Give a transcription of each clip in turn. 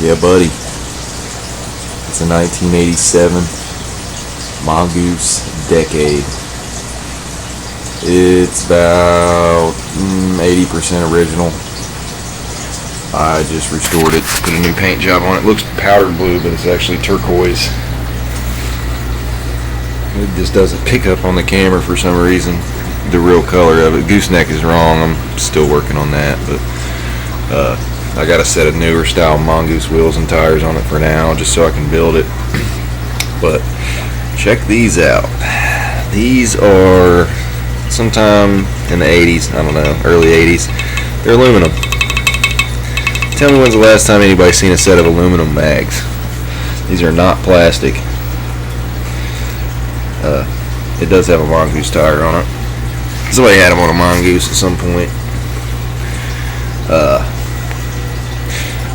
Yeah, buddy. It's a 1987 mongoose decade. It's about 80% original. I just restored it, put a new paint job on it. It looks powder blue, but it's actually turquoise. It just doesn't pick up on the camera for some reason, the real color of it. Gooseneck is wrong. I'm still working on that, but I got a set of newer style mongoose wheels and tires on it for now, just so I can build it. But check these out. These are sometime in the 80s, I don't know, early 80s. They're aluminum. Tell me when's the last time anybody's seen a set of aluminum mags. These are not plastic. It does have a mongoose tire on it. Somebody had them on a mongoose at some point.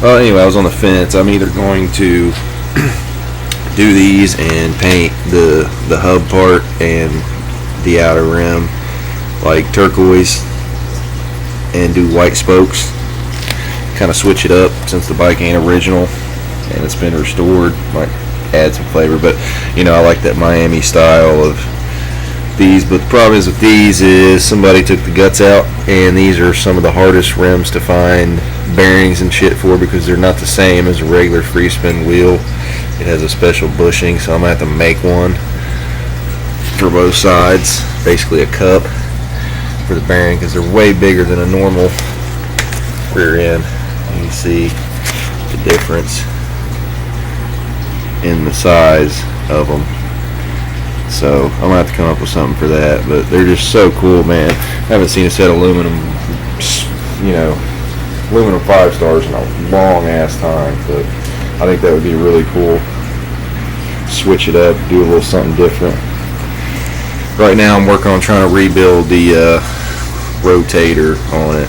Well, anyway, I was on the fence. I'm either going to do these and paint the hub part and the outer rim like turquoise and do white spokes, kind of switch it up since the bike ain't original and it's been restored, might add some flavor. But you know, I like that Miami style of these. But the problem is with these is somebody took the guts out, and these are some of the hardest rims to find bearings and shit for, because they're not the same as a regular free spin wheel. It has a special bushing, so I'm gonna have to make one for both sides, basically a cup for the bearing, because they're way bigger than a normal rear end. You can see the difference in the size of them. So I'm gonna have to come up with something for that. But they're just so cool, man. I haven't seen a set of aluminum, aluminum 5 stars in a long ass time. But I think that would be really cool. Switch it up, do a little something different. Right now I'm working on trying to rebuild the rotator on it,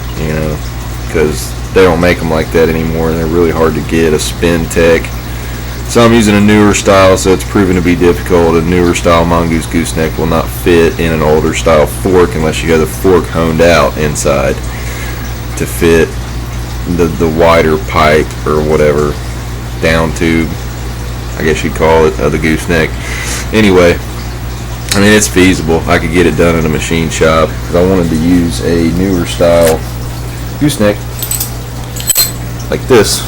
because they don't make them like that anymore, and they're really hard to get. A Spin Tech. So I'm using a newer style, so it's proven to be difficult. A newer style mongoose gooseneck will not fit in an older style fork unless you have the fork honed out inside to fit the wider pipe or whatever, down tube, I guess you'd call it, of the gooseneck. Anyway, I mean, it's feasible. I could get it done in a machine shop, because I wanted to use a newer style gooseneck like this,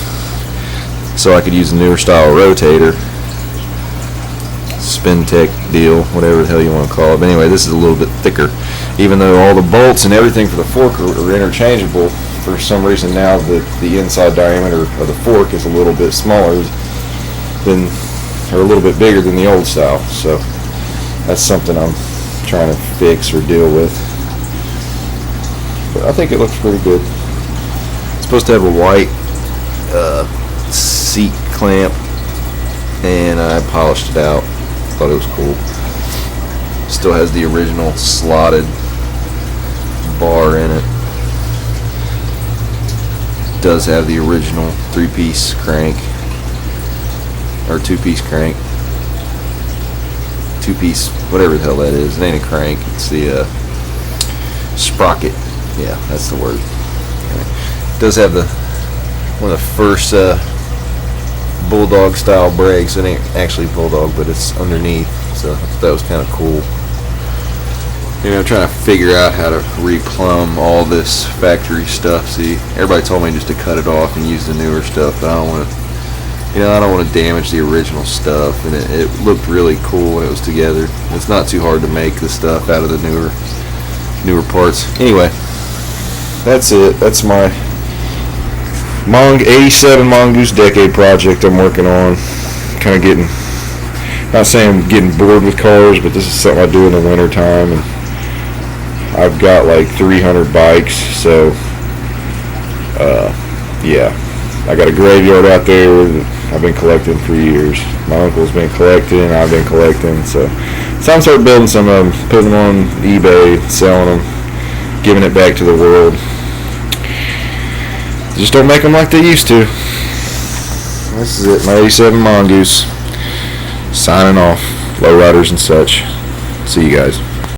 so I could use a newer style rotator, Spin Tech deal, whatever the hell you want to call it. But anyway, this is a little bit thicker. Even though all the bolts and everything for the fork are interchangeable, for some reason now the inside diameter of the fork is a little bit smaller than, or a little bit bigger than the old style. So that's something I'm trying to fix or deal with. But I think it looks pretty good. It's supposed to have a white seat clamp, and I polished it out. Thought it was cool. Still has the original slotted bar in it. Does have the original 3-piece crank, or 2-piece crank, 2-piece, whatever the hell that is. It ain't a crank, it's the sprocket. Yeah, that's the word. It does have one of the first bulldog style brakes. It ain't actually bulldog, but it's underneath, so that was kind of cool. I'm trying to figure out how to replumb all this factory stuff. See, everybody told me just to cut it off and use the newer stuff, but I don't want to, I don't want to damage the original stuff. And it looked really cool when it was together. It's not too hard to make the stuff out of the newer parts. Anyway, that's it. That's my 87 mongoose decade project I'm working on. Kind of getting, not saying I'm getting bored with cars, but this is something I do in the winter time, and I've got like 300 bikes, so yeah, I got a graveyard out there that I've been collecting for years. My uncle's been collecting, I've been collecting, so it's time to start building some of them, putting them on eBay, selling them, giving it back to the world. Just don't make them like they used to. This is it, my 87 mongoose. Signing off, lowriders and such. See you guys.